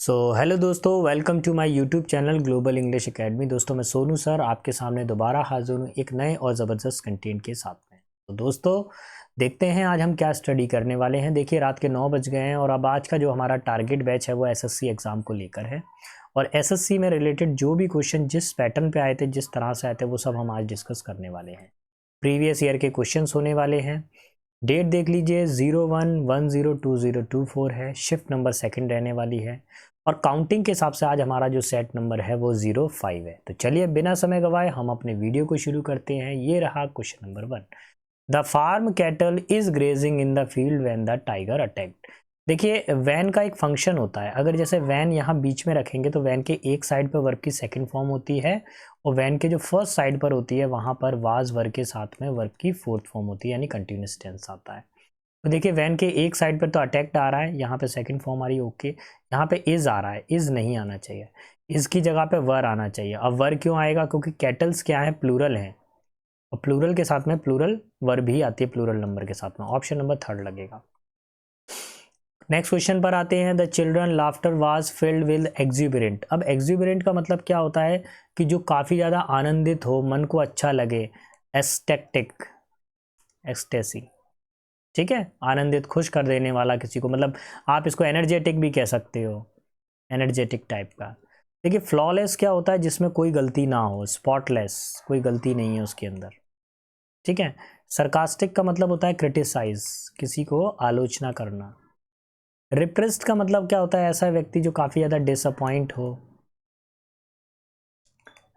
Hello दोस्तों, welcome to my YouTube channel global English academy. दोस्तों मैं सोनू सर आपके सामने दोबारा हाजिर हूँ एक नए और ज़बरदस्त कंटेंट के साथ में। तो दोस्तों देखते हैं आज हम क्या स्टडी करने वाले हैं। देखिए रात के 9 बज गए हैं और अब आज का जो हमारा टारगेट बैच है वो एसएससी एग्ज़ाम को लेकर है। और एसएससी में रिलेटेड जो भी क्वेश्चन जिस पैटर्न पे आए थे, जिस तरह से आए थे, वो सब हम आज डिस्कस करने वाले हैं। प्रीवियस ईयर के क्वेश्चन होने वाले हैं। डेट देख लीजिए 01102024 है। शिफ्ट नंबर सेकंड रहने वाली है और काउंटिंग के हिसाब से आज हमारा जो सेट नंबर है वो 05 है। तो चलिए बिना समय गवाए हम अपने वीडियो को शुरू करते हैं। ये रहा question number 1। The farm cattle is grazing in the field when the tiger attacked. देखिए वैन का एक फंक्शन होता है। अगर जैसे वैन यहाँ बीच में रखेंगे तो वैन के एक साइड पर वर्ब की सेकंड फॉर्म होती है और वैन के जो फर्स्ट साइड पर होती है वहाँ पर वाज वर्ब के साथ में वर्ब की फोर्थ फॉर्म होती है, यानी कंटिन्यूस टेंस आता है। तो देखिए वैन के एक साइड पर तो अटैक्ड आ रहा है, यहाँ पे सेकंड फॉर्म आ रही है ओके। यहाँ पे इज आ रहा है, इज नहीं आना चाहिए, इसकी जगह पे वर आना चाहिए। अब वर क्यों आएगा? क्योंकि कैटल्स क्या है, प्लूरल है और प्लूरल के साथ में प्लूरल वर्ब भी आती है प्लूरल नंबर के साथ में। ऑप्शन नंबर 3 लगेगा। नेक्स्ट क्वेश्चन पर आते हैं। The children laughter was filled with exuberant. अब एक्सुबरेंट का मतलब क्या होता है कि जो काफ़ी ज़्यादा आनंदित हो, मन को अच्छा लगे। एस्टेक्टिक, एक्सटेसी, ठीक है, आनंदित खुश कर देने वाला किसी को, मतलब आप इसको एनर्जेटिक भी कह सकते हो, एनर्जेटिक टाइप का। देखिए फ्लॉलेस क्या होता है? जिसमें कोई गलती ना हो, स्पॉटलेस, कोई गलती नहीं है उसके अंदर, ठीक है। सरकास्टिक का मतलब होता है क्रिटिसाइज, किसी को आलोचना करना। रिप्रेस्ड का मतलब क्या होता है? ऐसा व्यक्ति जो काफ़ी ज़्यादा डिसअपॉइंट हो,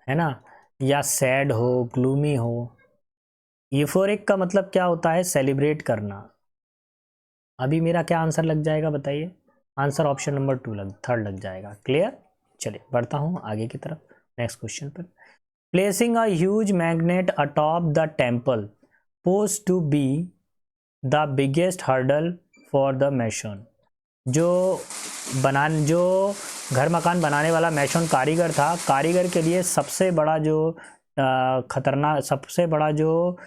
है ना, या सैड हो, ग्लूमी हो। यूफोरिक का मतलब क्या होता है? सेलिब्रेट करना। अभी मेरा क्या आंसर लग जाएगा बताइए? आंसर ऑप्शन नंबर 3 लग जाएगा। क्लियर? चलिए बढ़ता हूँ आगे की तरफ नेक्स्ट क्वेश्चन पर। Placing a huge magnet atop the temple pose to be the biggest hurdle for the mansion. जो घर मकान बनाने वाला मैशन कारीगर था, कारीगर के लिए सबसे बड़ा जो खतरनाक, सबसे बड़ा जो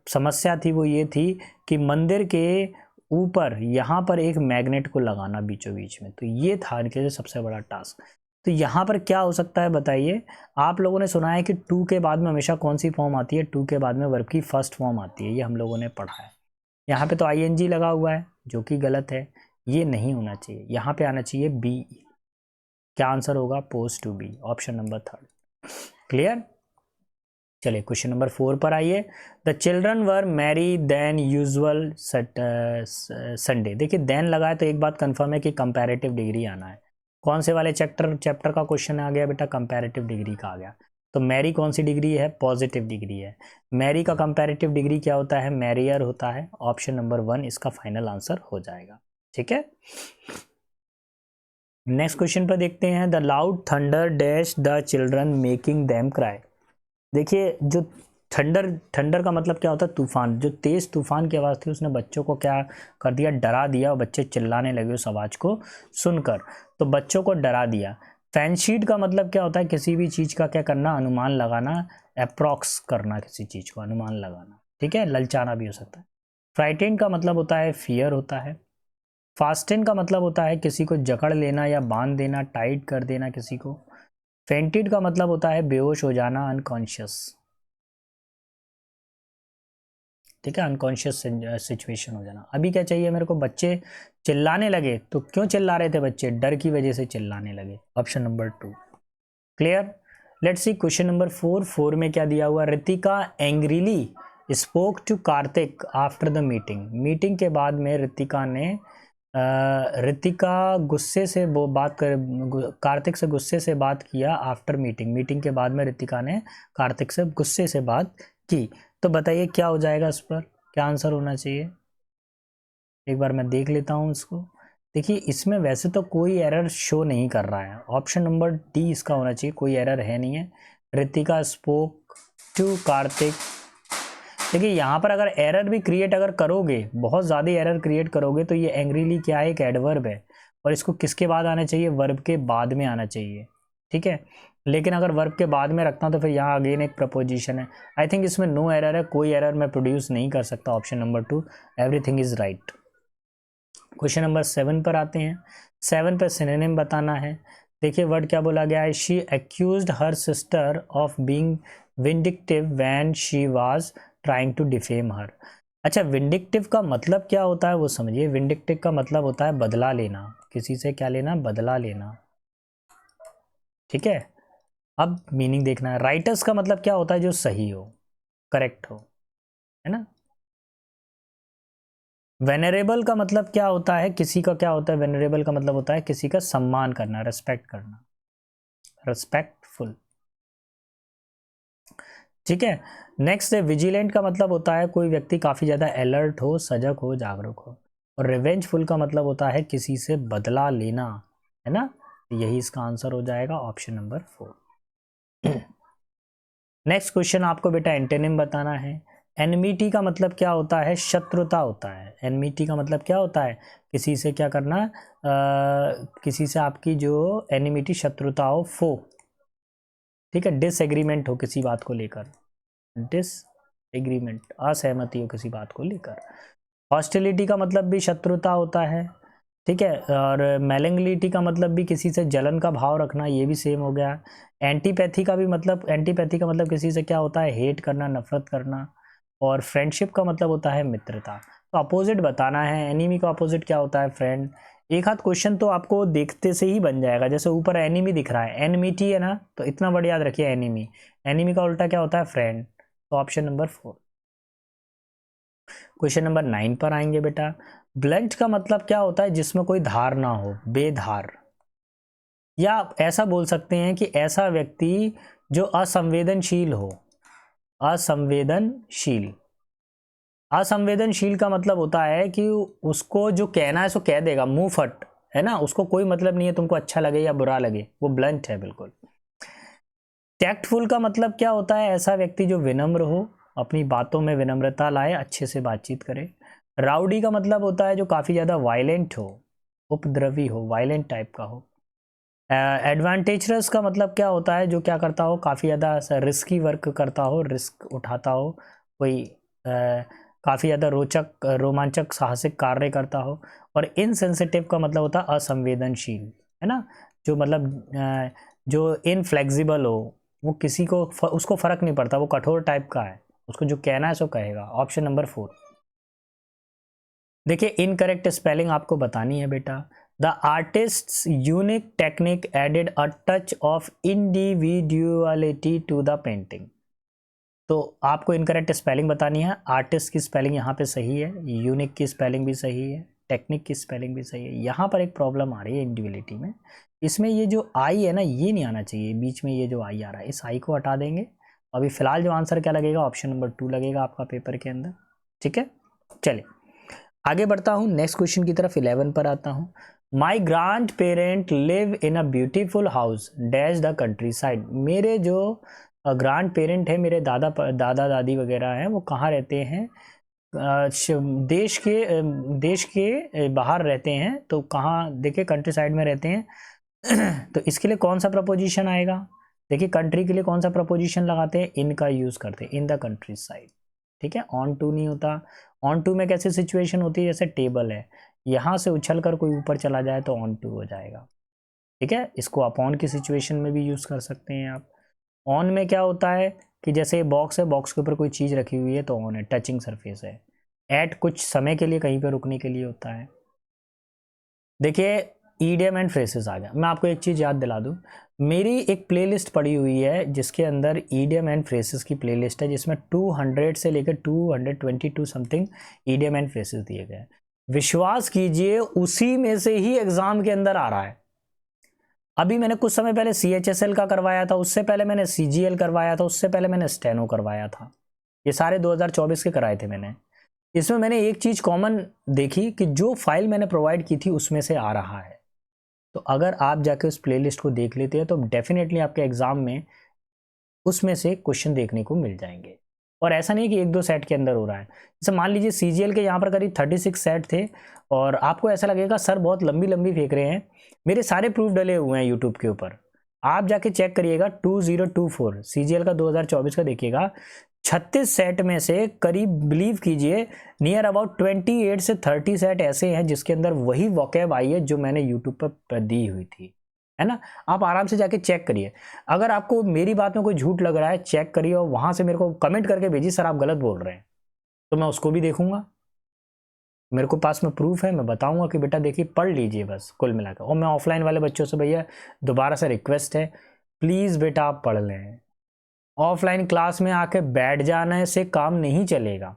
समस्या थी वो ये थी कि मंदिर के ऊपर यहाँ पर एक मैग्नेट को लगाना बीचों बीच में। तो ये था इनके लिए सबसे बड़ा टास्क। तो यहाँ पर क्या हो सकता है बताइए? आप लोगों ने सुना है कि टू के बाद में हमेशा कौन सी फॉर्म आती है? टू के बाद में वर्ब की फर्स्ट फॉर्म आती है, ये हम लोगों ने पढ़ा है। यहाँ पे तो आईएनजी लगा हुआ है जो कि गलत है, ये नहीं होना चाहिए, यहाँ पे आना चाहिए बी। क्या आंसर होगा? Pose to be, option number 3। Clear? चलिए क्वेश्चन नंबर 4 पर आइए। The children were merry than usual Sunday. देखिए देन लगा है तो एक बात कंफर्म है कि कंपैरेटिव डिग्री आना है। कौन से वाले चैप्टर का क्वेश्चन आ गया बेटा? कंपैरेटिव डिग्री का आ गया। तो मैरी कौन सी डिग्री है? पॉजिटिव डिग्री है। मैरी का कंपैरेटिव डिग्री क्या होता है? मैरियर होता है। ऑप्शन नंबर 1 इसका फाइनल आंसर हो जाएगा, ठीक है। नेक्स्ट क्वेश्चन पर देखते हैं। The loud thunder dash the children making them cry. देखिए जो थंडर का मतलब क्या होता है? तूफान। जो तेज तूफान की आवाज़ थी उसने बच्चों को क्या कर दिया? डरा दिया और बच्चे चिल्लाने लगे उस आवाज़ को सुनकर, तो बच्चों को डरा दिया। फैंशीड का मतलब क्या होता है? किसी भी चीज़ का क्या करना? अनुमान लगाना, अप्रॉक्स करना, किसी चीज़ को अनुमान लगाना, ठीक है, ललचाना भी हो सकता है। फ्राइटेन का मतलब होता है फियर होता है। फास्टेन का मतलब होता है किसी को जकड़ लेना या बांध देना, टाइट कर देना किसी को। फेंटेड का मतलब होता है बेहोश हो जाना, अनकॉन्शियस, ठीक है, अनकॉन्शियस सिचुएशन हो जाना। अभी क्या चाहिए मेरे को? बच्चे चिल्लाने लगे, तो क्यों चिल्ला रहे थे बच्चे? डर की वजह से चिल्लाने लगे। Option number 2। Clear? Let's see question number 4 में क्या दिया हुआ? Ritika angrily spoke to Kartik after the meeting. Meeting के बाद में रितिका गुस्से से वो बात कर, कार्तिक से गुस्से से बात किया आफ्टर मीटिंग। मीटिंग के बाद में रितिका ने कार्तिक से गुस्से से बात की। तो बताइए क्या हो जाएगा? इस पर क्या आंसर होना चाहिए? एक बार मैं देख लेता हूँ इसको। देखिए इसमें वैसे तो कोई एरर शो नहीं कर रहा है। ऑप्शन नंबर डी इसका होना चाहिए, कोई एरर है नहीं है। Ritika spoke to Kartik. देखिए यहाँ पर अगर एरर भी क्रिएट अगर करोगे, बहुत ज़्यादा एरर क्रिएट करोगे, तो ये एंग्रीली क्या है? एक एडवर्ब है और इसको किसके बाद आना चाहिए? वर्ब के बाद में आना चाहिए, ठीक है। लेकिन अगर वर्ब के बाद में रखता हूँ तो फिर यहाँ अगेन एक प्रपोजिशन है। आई थिंक इसमें नो एरर है, कोई एरर मैं प्रोड्यूस नहीं कर सकता। Option number 2, everything is right. Question number 7 पर आते हैं। 7 पर सिनोनिम बताना है। देखिए वर्ड क्या बोला गया है, she accused her sister of being vindictive when she was trying to defame her. अच्छा, विंडिक्टिव का मतलब क्या होता है वो समझिए। विंडिक्टिव का मतलब होता है बदला लेना, किसी से क्या लेना, बदला लेना। ठीक है, अब मीनिंग देखना है। राइटर्स का मतलब क्या होता है, जो सही हो, करेक्ट हो, है ना। वेनरेबल का मतलब क्या होता है, किसी का क्या होता है, वेनरेबल का मतलब होता है किसी का सम्मान करना, रेस्पेक्ट करना, रेस्पेक्टफुल। ठीक है, नेक्स्ट है विजिलेंट का मतलब होता है कोई व्यक्ति काफ़ी ज़्यादा अलर्ट हो, सजग हो, जागरूक हो। और रिवेंजफुल का मतलब होता है किसी से बदला लेना, है ना। यही इसका आंसर हो जाएगा ऑप्शन नंबर 4। नेक्स्ट क्वेश्चन आपको बेटा एंटोनिम बताना है। एनमिटी का मतलब क्या होता है, शत्रुता होता है। एनमिटी का मतलब क्या होता है, किसी से क्या करना, किसी से आपकी जो एनिमिटी, शत्रुता हो, फो। ठीक है, डिसएग्रीमेंट हो किसी बात को लेकर, डिसएग्रीमेंट, असहमति हो किसी बात को लेकर। हॉस्टिलिटी का मतलब भी शत्रुता होता है। ठीक है, और मेलेंगलिटी का मतलब भी किसी से जलन का भाव रखना, ये भी सेम हो गया। एंटीपैथी का भी मतलब, एंटीपैथी का मतलब किसी से क्या होता है, हेट करना, नफरत करना। और फ्रेंडशिप का मतलब होता है मित्रता। तो अपोजिट बताना है। एनिमी का अपोजिट क्या होता है, फ्रेंड। एक हाथ क्वेश्चन तो आपको देखते से ही बन जाएगा। जैसे ऊपर एनिमी दिख रहा है, एनमिटी है ना, तो इतना वर्ड याद रखिए, एनिमी। एनिमी का उल्टा क्या होता है, फ्रेंड। तो ऑप्शन नंबर 4। क्वेश्चन नंबर 9 पर आएंगे बेटा। ब्लंट का मतलब क्या होता है, जिसमें कोई धार ना हो, बेधार। या आप ऐसा बोल सकते हैं कि ऐसा व्यक्ति जो असंवेदनशील हो, असंवेदनशील। असंवेदनशील का मतलब होता है कि उसको जो कहना है सो कह देगा, मुंह फट, है ना, उसको कोई मतलब नहीं है तुमको अच्छा लगे या बुरा लगे, वो ब्लंट है बिल्कुल। टैक्टफुल का मतलब क्या होता है, ऐसा व्यक्ति जो विनम्र हो, अपनी बातों में विनम्रता लाए, अच्छे से बातचीत करे। राउडी का मतलब होता है जो काफ़ी ज़्यादा वायलेंट हो, उपद्रवी हो, वायलेंट टाइप का हो। एडवांटेजरस का मतलब क्या होता है, जो क्या करता हो, काफ़ी ज़्यादा रिस्की वर्क करता हो, रिस्क उठाता हो, कोई काफ़ी ज़्यादा रोचक, रोमांचक, साहसिक कार्य करता हो। और इनसेंसिटिव का मतलब होता है असंवेदनशील, है ना, जो मतलब जो इनफ्लेक्सिबल हो, वो किसी को उसको फ़र्क नहीं पड़ता, वो कठोर टाइप का है, उसको जो कहना है सो कहेगा। Option number 4। देखिए इनकरेक्ट स्पेलिंग आपको बतानी है बेटा। The artists unique technique added a touch of individuality to the painting. तो आपको इनकरेक्ट स्पेलिंग बतानी है। आर्टिस्ट की स्पेलिंग यहाँ पे सही है, यूनिक की स्पेलिंग भी सही है, टेक्निक की स्पेलिंग भी सही है। यहाँ पर एक प्रॉब्लम आ रही है इंडिविजुअलिटी में, इसमें ये जो आई है ना, ये नहीं आना चाहिए बीच में, ये जो आई आ रहा है, इस आई को हटा देंगे। अभी फिलहाल जो आंसर क्या लगेगा, ऑप्शन नंबर 2 लगेगा आपका पेपर के अंदर। ठीक है, चलिए आगे बढ़ता हूँ, नेक्स्ट क्वेश्चन की तरफ। 11 पर आता हूँ। My grandparent live in a beautiful house dash the countryside. मेरे जो ग्रांड पेरेंट है, मेरे दादा दादी वगैरह हैं, वो कहाँ रहते हैं, देश के बाहर रहते हैं। तो कहाँ, देखिए कंट्री साइड में रहते हैं। तो इसके लिए कौन सा प्रपोजिशन आएगा, देखिए कंट्री के लिए कौन सा प्रपोजिशन लगाते हैं, इनका यूज़ करते हैं, इन द कंट्री साइड। ठीक है, ऑन टू नहीं होता। ऑन टू में कैसी सिचुएशन होती है, जैसे टेबल है, यहाँ से उछल कर कोई ऊपर चला जाए तो ऑन टू हो जाएगा। ठीक है, इसको अपॉन की सिचुएशन में भी यूज़ कर सकते हैं आप। ऑन में क्या होता है कि जैसे बॉक्स है, बॉक्स के ऊपर कोई चीज़ रखी हुई है तो ऑन है, टचिंग सरफेस है। एट कुछ समय के लिए, कहीं पर रुकने के लिए होता है। देखिए ईडियम एंड फ्रेसेस आ गया। मैं आपको एक चीज़ याद दिला दूं, मेरी एक प्लेलिस्ट पड़ी हुई है जिसके अंदर ईडियम एंड फ्रेसेस की प्लेलिस्ट है, जिसमें 200 से लेकर 222 समथिंग ईडियम एंड फ्रेसेस दिए गए हैं। विश्वास कीजिए उसी में से ही एग्जाम के अंदर आ रहा है। अभी मैंने कुछ समय पहले CHSL का करवाया था, उससे पहले मैंने CGL करवाया था, उससे पहले मैंने स्टेनो करवाया था। ये सारे 2024 के कराए थे मैंने। इसमें मैंने एक चीज़ कॉमन देखी कि जो फाइल मैंने प्रोवाइड की थी उसमें से आ रहा है। तो अगर आप जाके उस प्लेलिस्ट को देख लेते हैं तो डेफिनेटली आपके एग्जाम में उसमें से क्वेश्चन देखने को मिल जाएंगे। और ऐसा नहीं कि 1-2 सेट के अंदर हो रहा है। जैसे मान लीजिए CGL के यहाँ पर करीब 36 सेट थे, और आपको ऐसा लगेगा सर बहुत लंबी लंबी फेंक रहे हैं, मेरे सारे प्रूफ डले हुए हैं यूट्यूब के ऊपर। आप जाके चेक करिएगा 2024 CGL का 2024 का देखिएगा, 36 सेट में से करीब बिलीव कीजिए नियर अबाउट 28 से 30 सेट ऐसे हैं जिसके अंदर वही वोकैब आई है जो मैंने यूट्यूब पर दी हुई थी, है ना। आप आराम से जाके चेक करिए। अगर आपको मेरी बात में कोई झूठ लग रहा है चेक करिए और वहां से मेरे को कमेंट करके भेजिए सर आप गलत बोल रहे हैं, तो मैं उसको भी देखूंगा। मेरे को पास में प्रूफ है, मैं बताऊंगा कि बेटा देखिए पढ़ लीजिए बस कुल मिलाकर। और मैं ऑफलाइन वाले बच्चों से भैया दोबारा से रिक्वेस्ट है, प्लीज़ बेटा आप पढ़ लें। ऑफलाइन क्लास में आके बैठ जाने से काम नहीं चलेगा।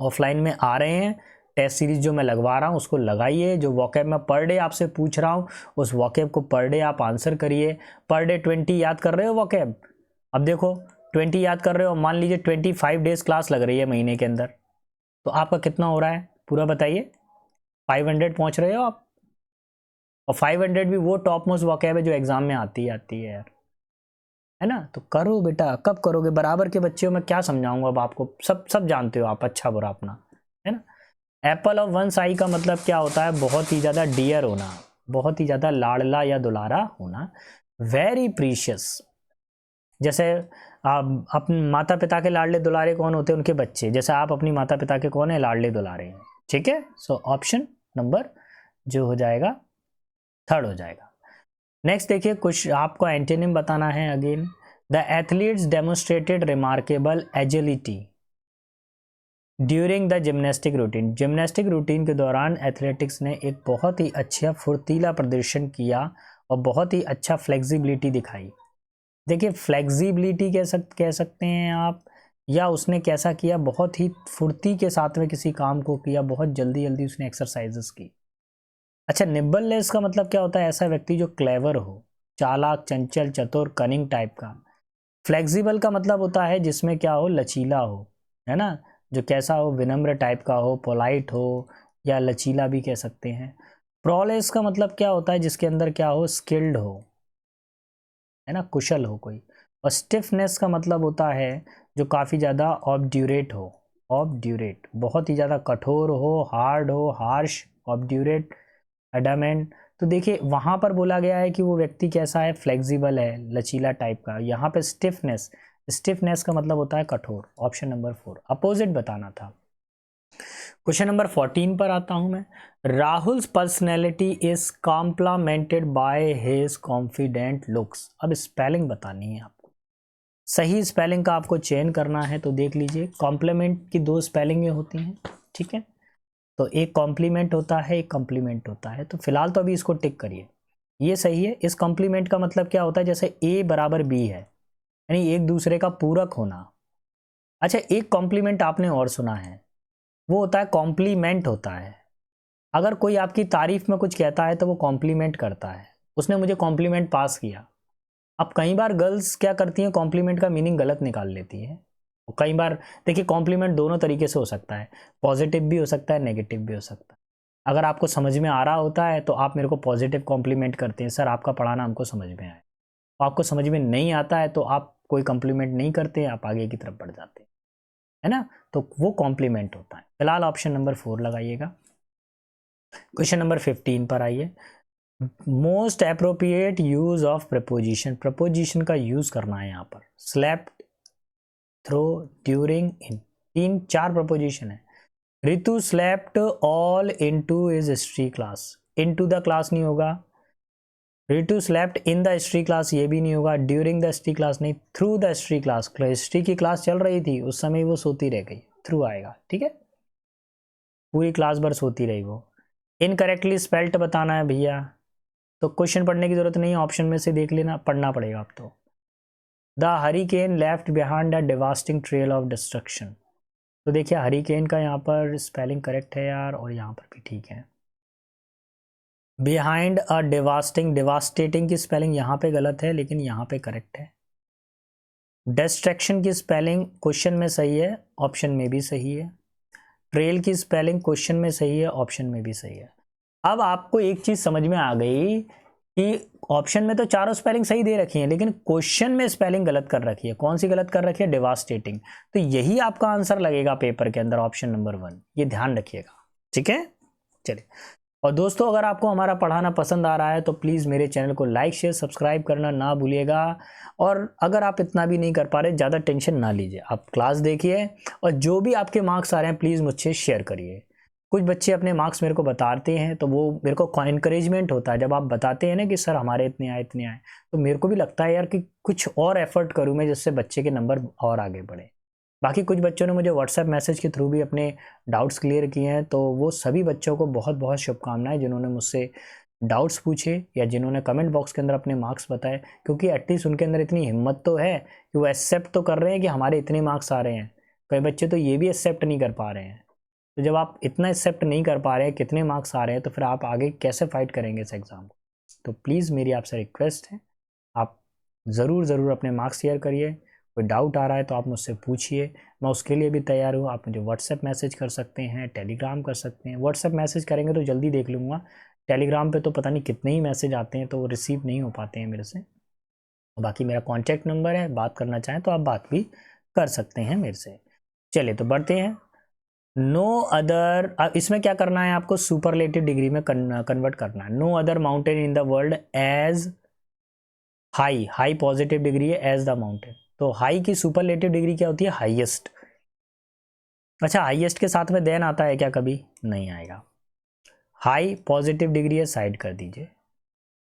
ऑफलाइन में आ रहे हैं, टेस्ट सीरीज जो मैं लगवा रहा हूँ उसको लगाइए। जो वोकैब मैं पर डे आपसे पूछ रहा हूँ उस वोकैब को पर डे आप आंसर करिए। पर डे 20 याद कर रहे हो वोकैब। अब देखो 20 याद कर रहे हो, मान लीजिए 25 डेज क्लास लग रही है महीने के अंदर, तो आपका कितना हो रहा है पूरा बताइए। 500 पहुँच रहे हो आप। और 500 भी वो टॉप मोस्ट वोकैब है जो एग्जाम में आती है यार, है ना। तो करो बेटा, कब करोगे। बराबर के बच्चे हो, मैं क्या समझाऊंगा अब आपको, सब जानते हो आप अच्छा बुरा अपना, है ना। एप्पल ऑफ वन आई का मतलब क्या होता है, बहुत ही ज़्यादा डियर होना, बहुत ही ज़्यादा लाडला या दुलारा होना, वेरी प्रीशियस। जैसे आप अपने माता पिता के लाडले दुलारे कौन होते हैं, उनके बच्चे। जैसे आप अपनी माता पिता के कौन है, लाडले दुलारे हैं, ठीक है। सो ऑप्शन नंबर जो हो जाएगा थर्ड हो जाएगा। नेक्स्ट देखिए, कुछ आपको एंटोनिम बताना है again. The athletes demonstrated remarkable agility during the gymnastic routine. Gymnastic routine के दौरान एथलेटिक्स ने एक बहुत ही अच्छा फुर्तीला प्रदर्शन किया और बहुत ही अच्छा फ्लेक्सिबिलिटी दिखाई। देखिए फ्लेक्सिबिलिटी कह सकते हैं आप, या उसने कैसा किया, बहुत ही फुर्ती के साथ में किसी काम को किया, बहुत जल्दी जल्दी उसने एक्सरसाइजेस की। अच्छा, निब्बलनेस का मतलब क्या होता है, ऐसा व्यक्ति जो क्लेवर हो, चालाक, चंचल, चतुर, कनिंग टाइप का। फ्लेक्सिबल का मतलब होता है जिसमें क्या हो, लचीला हो, है ना, जो कैसा हो, विनम्र टाइप का हो, पोलाइट हो, या लचीला भी कह सकते हैं। प्रोलेस का मतलब क्या होता है, जिसके अंदर क्या हो, स्किल्ड हो, है ना, कुशल हो कोई। और स्टिफनेस का मतलब होता है जो काफ़ी ज़्यादा ऑब्ड्यूरेट हो, ऑब्ड्यूरेट बहुत ही ज़्यादा कठोर हो, हार्ड हो, हार्श, ऑब्ड्यूरेट, एडामेंट। तो देखिए वहाँ पर बोला गया है कि वो व्यक्ति कैसा है, फ्लेक्सिबल है, लचीला टाइप का। यहाँ पे स्टिफनेस, स्टिफनेस का मतलब होता है कठोर। ऑप्शन नंबर 4 अपोजिट बताना था। क्वेश्चन नंबर 14 पर आता हूँ मैं। Rahul's personality is complimented by his confident looks. अब स्पेलिंग बतानी है आपको, सही स्पेलिंग का आपको चयन करना है। तो देख लीजिए, कॉम्प्लीमेंट की दो स्पेलिंग होती हैं, ठीक है। तो एक कॉम्प्लीमेंट होता है, एक कॉम्प्लीमेंट होता है। तो फिलहाल तो अभी इसको टिक करिए, ये सही है। इस कॉम्प्लीमेंट का मतलब क्या होता है, जैसे ए बराबर बी है, यानी एक दूसरे का पूरक होना। अच्छा, एक कॉम्प्लीमेंट आपने और सुना है, वो होता है कॉम्प्लीमेंट होता है। अगर कोई आपकी तारीफ में कुछ कहता है तो वो कॉम्प्लीमेंट करता है, उसने मुझे कॉम्प्लीमेंट पास किया। अब कई बार गर्ल्स क्या करती हैं, कॉम्प्लीमेंट का मीनिंग गलत निकाल लेती है। कई बार देखिए, कॉम्प्लीमेंट दोनों तरीके से हो सकता है, पॉजिटिव भी हो सकता है, नेगेटिव भी हो सकता है। अगर आपको समझ में आ रहा होता है तो आप मेरे को पॉजिटिव कॉम्प्लीमेंट करते हैं, सर आपका पढ़ाना हमको समझ में आया। तो आपको समझ में नहीं आता है तो आप कोई कॉम्प्लीमेंट नहीं करते, आप आगे की तरफ बढ़ जाते हैं, है ना। तो वो कॉम्प्लीमेंट होता है। फिलहाल ऑप्शन नंबर 4 लगाइएगा। क्वेश्चन नंबर 15 पर आइए। Most appropriate use of preposition. Preposition का यूज करना है यहाँ पर। स्लेप्ट, थ्रो, ड्यूरिंग, इन, 4 प्रपोजिशन है। Ritu slept all into his history class. Into the class नहीं होगा। Ritu slept in the history class, ये भी नहीं होगा। ड्यूरिंग द हिस्ट्री क्लास नहीं, through the history class. History की क्लास चल रही थी उस समय वो सोती रह गई, थ्रू आएगा, ठीक है। पूरी क्लास भर सोती रही वो। इनकरेक्टली स्पेल्ट बताना है भैया, तो क्वेश्चन पढ़ने की जरूरत नहीं है, ऑप्शन में से देख लेना, पढ़ना पड़ेगा अब तो। The hurricane left behind a devastating trail of destruction. तो देखिए हरिकेन का यहाँ पर स्पेलिंग करेक्ट है यार, और यहाँ पर भी ठीक है। बिहाइंड अ डिवास्टिंग, डिवास्टेटिंग की स्पेलिंग यहाँ पे गलत है, लेकिन यहाँ पे करेक्ट है। डिस्ट्रैक्शन की स्पेलिंग क्वेश्चन में सही है, ऑप्शन में भी सही है। ट्रेल की स्पेलिंग क्वेश्चन में सही है, ऑप्शन में भी सही है। अब आपको एक चीज समझ में आ गई कि ऑप्शन में तो चारों स्पेलिंग सही दे रखी है, लेकिन क्वेश्चन में स्पेलिंग गलत कर रखी है। कौन सी गलत कर रखी है, डिवास्टेटिंग। तो यही आपका आंसर लगेगा पेपर के अंदर, ऑप्शन नंबर 1। ये ध्यान रखिएगा, ठीक है। चलिए और दोस्तों अगर आपको हमारा पढ़ाना पसंद आ रहा है तो प्लीज़ मेरे चैनल को लाइक शेयर सब्सक्राइब करना ना भूलिएगा। और अगर आप इतना भी नहीं कर पा रहे, ज़्यादा टेंशन ना लीजिए, आप क्लास देखिए और जो भी आपके मार्क्स आ रहे हैं प्लीज़ मुझसे शेयर करिए। कुछ बच्चे अपने मार्क्स मेरे को बताते हैं तो वो मेरे को इनकरेजमेंट होता है जब आप बताते हैं ना कि सर हमारे इतने आए इतने आए, तो मेरे को भी लगता है यार कि कुछ और एफर्ट करूँ मैं जिससे बच्चे के नंबर और आगे बढ़े। बाकी कुछ बच्चों ने मुझे व्हाट्सएप मैसेज के थ्रू भी अपने डाउट्स क्लियर किए हैं, तो वो सभी बच्चों को बहुत बहुत शुभकामनाएं जिन्होंने मुझसे डाउट्स पूछे या जिन्होंने कमेंट बॉक्स के अंदर अपने मार्क्स बताए, क्योंकि एटलीस्ट उनके अंदर इतनी हिम्मत तो है कि वो एक्सेप्ट तो कर रहे हैं कि हमारे इतने मार्क्स आ रहे हैं। कई बच्चे तो ये भी एक्सेप्ट नहीं कर पा रहे हैं। तो जब आप इतना एक्सेप्ट नहीं कर पा रहे हैं कितने मार्क्स आ रहे हैं, तो फिर आप आगे कैसे फाइट करेंगे इस एग्ज़ाम को। तो प्लीज़ मेरी आपसे रिक्वेस्ट है, आप ज़रूर अपने मार्क्स शेयर करिए। कोई डाउट आ रहा है तो आप मुझसे पूछिए, मैं उसके लिए भी तैयार हूँ। आप मुझे व्हाट्सएप मैसेज कर सकते हैं, टेलीग्राम कर सकते हैं। व्हाट्सएप मैसेज करेंगे तो जल्दी देख लूँगा, टेलीग्राम पे तो पता नहीं कितने ही मैसेज आते हैं तो वो रिसीव नहीं हो पाते हैं मेरे से। बाकी मेरा कॉन्टैक्ट नंबर है, बात करना चाहें तो आप बात भी कर सकते हैं मेरे से। चलिए तो बढ़ते हैं। नो अदर, इसमें क्या करना है आपको, सुपरलेटिव डिग्री में कन्वर्ट करना है। No other mountain in the world as high, high positive degree है, एज द माउंटेन। तो हाई की सुपरलेटिव डिग्री क्या होती है, हाईएस्ट। अच्छा, हाईएस्ट के साथ में देन आता है क्या, कभी नहीं आएगा। हाई पॉजिटिव डिग्री है, साइड कर दीजिए।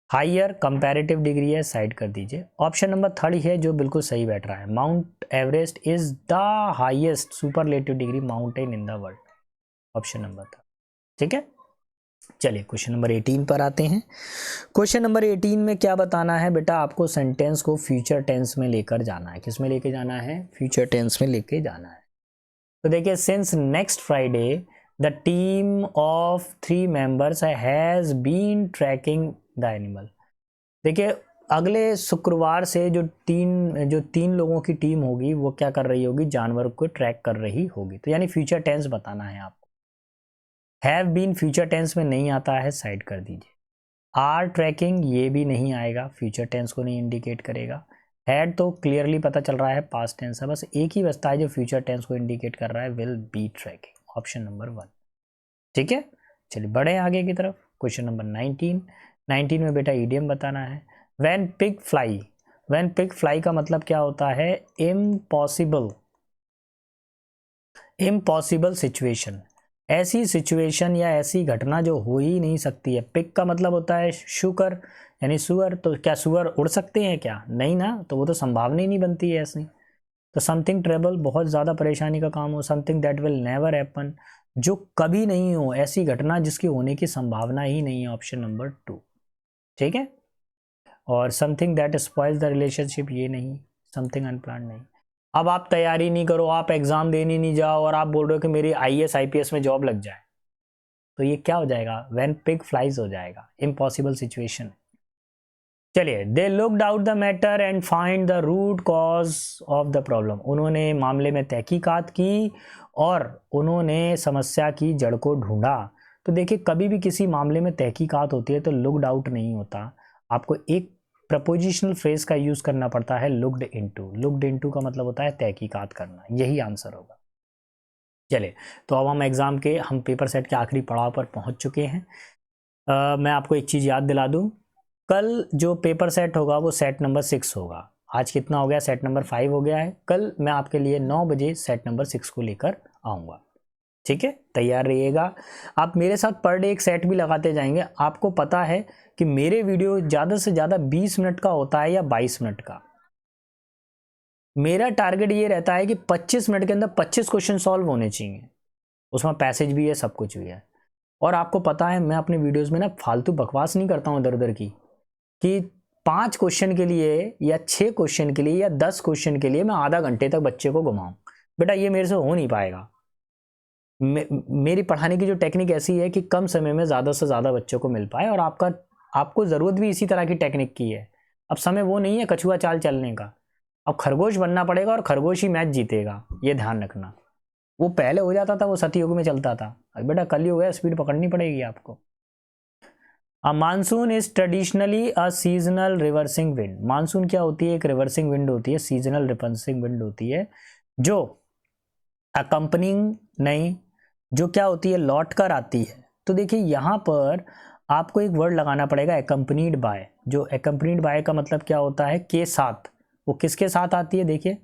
हाइयर कंपैरेटिव डिग्री है, साइड कर दीजिए। ऑप्शन नंबर 3 है जो बिल्कुल सही बैठ रहा है, mount Everest is the highest superlative degree mountain in the world. Option number 3, ठीक है। चलिए क्वेश्चन नंबर 18 पर आते हैं। क्वेश्चन नंबर 18 में क्या बताना है बेटा, आपको सेंटेंस को फ्यूचर टेंस में लेकर जाना है। किस में लेके जाना है, फ्यूचर टेंस में लेके जाना है। तो देखिए, since next Friday the team of 3 members has been tracking the animal. देखिए, अगले शुक्रवार से जो तीन लोगों की टीम होगी वो क्या कर रही होगी, जानवर को ट्रैक कर रही होगी। तो यानी फ्यूचर टेंस बताना है आपको। हैव बीन फ्यूचर टेंस में नहीं आता है, साइड कर दीजिए। आर ट्रैकिंग ये भी नहीं आएगा, फ्यूचर टेंस को नहीं इंडिकेट करेगा। हैड तो क्लियरली पता चल रहा है पास्ट टेंस है, बस एक ही बचता है जो फ्यूचर टेंस को इंडिकेट कर रहा है, will be tracking. Option number 1, ठीक है। चलिए बढ़े आगे की तरफ। क्वेश्चन नंबर 19 में बेटा ईडियम बताना है। When pig fly, when pig fly का मतलब क्या होता है, इम्पॉसिबल, इम्पॉसिबल सिचुएशन, ऐसी सिचुएशन या ऐसी घटना जो हो ही नहीं सकती है। पिग का मतलब होता है शुकर, यानी सुअर। तो क्या सुअर उड़ सकते हैं क्या, नहीं ना, तो वो तो संभावना ही नहीं बनती है ऐसी। तो समथिंग ट्रेबल, बहुत ज़्यादा परेशानी का काम हो। Something that will never happen, जो कभी नहीं हो, ऐसी घटना जिसकी होने की संभावना ही नहीं है। ऑप्शन नंबर 2, ठीक है। और something that spoils the relationship, ये नहीं। समथिंग अनप्लान्ड नहीं। अब आप तैयारी नहीं करो, आप एग्जाम देने नहीं जाओ और आप बोल रहे हो कि मेरी IAS IPS में जॉब लग जाए, तो ये क्या हो जाएगा, व्हेन पिग फ्लाइज हो जाएगा, इम्पॉसिबल सिचुएशन। चलिए, they looked out the matter and find the root cause of the problem. उन्होंने मामले में तहकीकात की और उन्होंने समस्या की जड़ को ढूंढा। तो देखिए, कभी भी किसी मामले में तहकीकात होती है तो लुक्ड आउट नहीं होता, आपको एक प्रपोजिशनल फ्रेज का यूज करना पड़ता है, लुक्ड इनटू। लुक्ड इनटू का मतलब होता है तहकीकात करना, यही आंसर होगा। चलिए, तो अब हम पेपर सेट के आखिरी पड़ाव पर पहुंच चुके हैं। मैं आपको एक चीज़ याद दिला दूं, कल जो पेपर सेट होगा वो सेट नंबर 6 होगा। आज कितना हो गया, सेट नंबर 5 हो गया है। कल मैं आपके लिए 9 बजे सेट नंबर 6 को लेकर आऊँगा, ठीक है। तैयार रहिएगा। आप मेरे साथ पर डे एक सेट भी लगाते जाएंगे। आपको पता है कि मेरे वीडियो ज़्यादा से ज़्यादा 20 मिनट का होता है या 22 मिनट का। मेरा टारगेट ये रहता है कि 25 मिनट के अंदर 25 क्वेश्चन सॉल्व होने चाहिए, उसमें पैसेज भी है, सब कुछ भी है। और आपको पता है मैं अपने वीडियोस में ना फालतू बकवास नहीं करता हूँ इधर उधर की, कि 5 क्वेश्चन के लिए या 6 क्वेश्चन के लिए या 10 क्वेश्चन के लिए मैं आधा घंटे तक बच्चे को घुमाऊं। बेटा ये मेरे से हो नहीं पाएगा। मेरी पढ़ाने की जो टेक्निक ऐसी है कि कम समय में ज़्यादा से ज़्यादा बच्चों को मिल पाए, और आपको ज़रूरत भी इसी तरह की टेक्निक की है। अब समय वो नहीं है कछुआ चाल चलने का, अब खरगोश बनना पड़ेगा और खरगोश ही मैच जीतेगा, ये ध्यान रखना। वो पहले हो जाता था, वो सतयुग में चलता था, अब बेटा कलयुग है, स्पीड पकड़नी पड़ेगी आपको। A monsoon is traditionally a seasonal reversing wind. Monsoon क्या होती है, एक रिवर्सिंग विंड होती है, सीजनल रिवर्सिंग विंड होती है, जो अकम्पनिंग नहीं, जो क्या होती है, लौट कर आती है। तो देखिए यहाँ पर आपको एक वर्ड लगाना पड़ेगा accompanied by। जो accompanied by का मतलब क्या होता है, के साथ। वो किसके साथ आती है, देखिए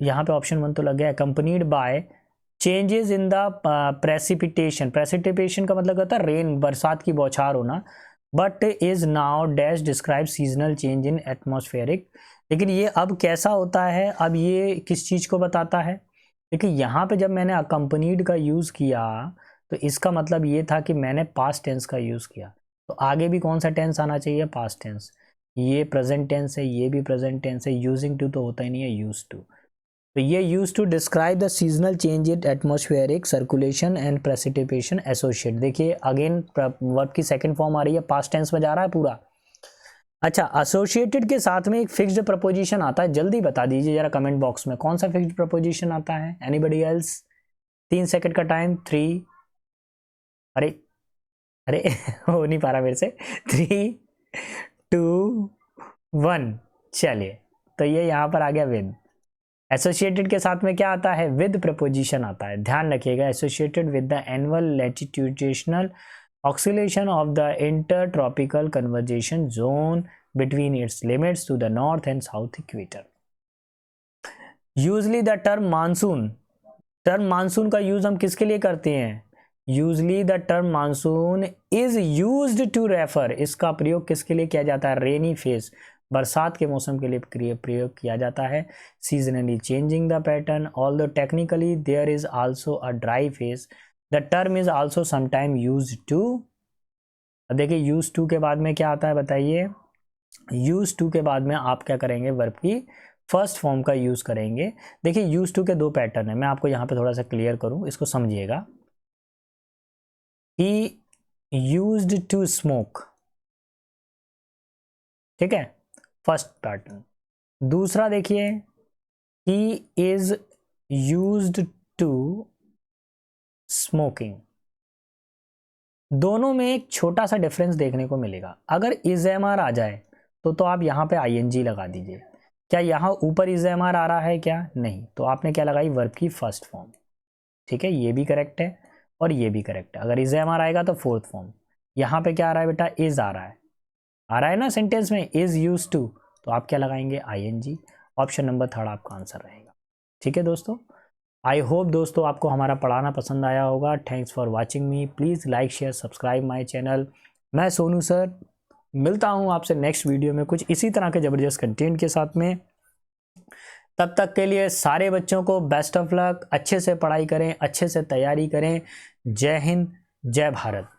यहाँ पे ऑप्शन 1 तो लग गया, accompanied by changes in the precipitation. Precipitation का मतलब होता है रेन, बरसात की बौछार होना। But is now dash describe seasonal change in atmospheric. लेकिन ये अब कैसा होता है, अब ये किस चीज़ को बताता है। देखिए यहाँ पे जब मैंने अकम्पनीड का यूज़ किया तो इसका मतलब ये था कि मैंने पास्ट टेंस का यूज़ किया। तो आगे भी कौन सा टेंस आना चाहिए, पास्ट टेंस। ये प्रेजेंट टेंस है, ये भी प्रेजेंट टेंस है, यूजिंग टू तो होता ही नहीं है, यूज टू। तो ये use to describe the seasonal change in atmospheric circulation and precipitation associate. देखिए अगेन वर्ब की सेकंड फॉर्म आ रही है, पास्ट टेंस में जा रहा है पूरा। अच्छा, एसोसिएटेड के साथ में एक फिक्स्ड प्रपोजिशन आता है, जल्दी बता दीजिए जरा कमेंट बॉक्स में कौन सा फिक्स्ड प्रपोजिशन आता है। Anybody else? 3 सेकंड का टाइम। 3, अरे अरे हो नहीं पा रहा मेरे से। 3, 2, 1, चलिए। तो ये यहाँ पर आ गया विद। एसोसिएटेड के साथ में क्या आता है, विद प्रपोजिशन आता है। ध्यान रखिएगा, associated with the annual latitudinal oscillation of the intertropical convergence zone between its limits to the north and south equator. Usually the term monsoon, term monsoon का यूज हम किसके लिए करते हैं, usually the term monsoon is used to refer. इसका प्रयोग किसके लिए किया जाता है, रेनी फेज, बरसात के मौसम के लिए प्रयोग किया जाता है। Seasonally changing the pattern, although technically there is also a dry phase, the term is also sometime used to. देखिए यूज टू के बाद में क्या आता है बताइए, यूज टू के बाद में आप क्या करेंगे, वर्ब की फर्स्ट फॉर्म का यूज करेंगे। देखिए यूज टू के 2 पैटर्न है, मैं आपको यहाँ पे थोड़ा सा क्लियर करूँ, इसको समझिएगा। He used to smoke, ठीक है, फर्स्ट पैटर्न। दूसरा देखिए, he is used to smoking। दोनों में एक छोटा सा डिफरेंस देखने को मिलेगा। अगर इज एम आर आ जाए तो आप यहाँ पे आईएनजी लगा दीजिए। क्या यहाँ ऊपर इज एम आर आ रहा है, क्या नहीं, तो आपने क्या लगाई, वर्ब की फर्स्ट फॉर्म। ठीक है, ये भी करेक्ट है और ये भी करेक्ट है। अगर इज एम आर आएगा तो फोर्थ फॉर्म। यहाँ पे क्या आ रहा है बेटा, इज आ रहा है ना सेंटेंस में, इज यूज टू, तो आप क्या लगाएंगे, आईएनजी। ऑप्शन नंबर 3 आपका आंसर रहेगा। ठीक है दोस्तों, आई होप दोस्तों आपको हमारा पढ़ाना पसंद आया होगा। Thanks for watching me, please like share subscribe my channel. मैं सोनू सर मिलता हूँ आपसे नेक्स्ट वीडियो में कुछ इसी तरह के ज़बरदस्त कंटेंट के साथ में। तब तक के लिए सारे बच्चों को बेस्ट ऑफ लक, अच्छे से पढ़ाई करें, अच्छे से तैयारी करें। जय हिंद, जय भारत।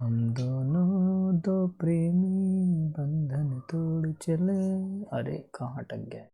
हम दोनों दो प्रेमी बंधन तोड़ चले, अरे कहाँ अटक गया।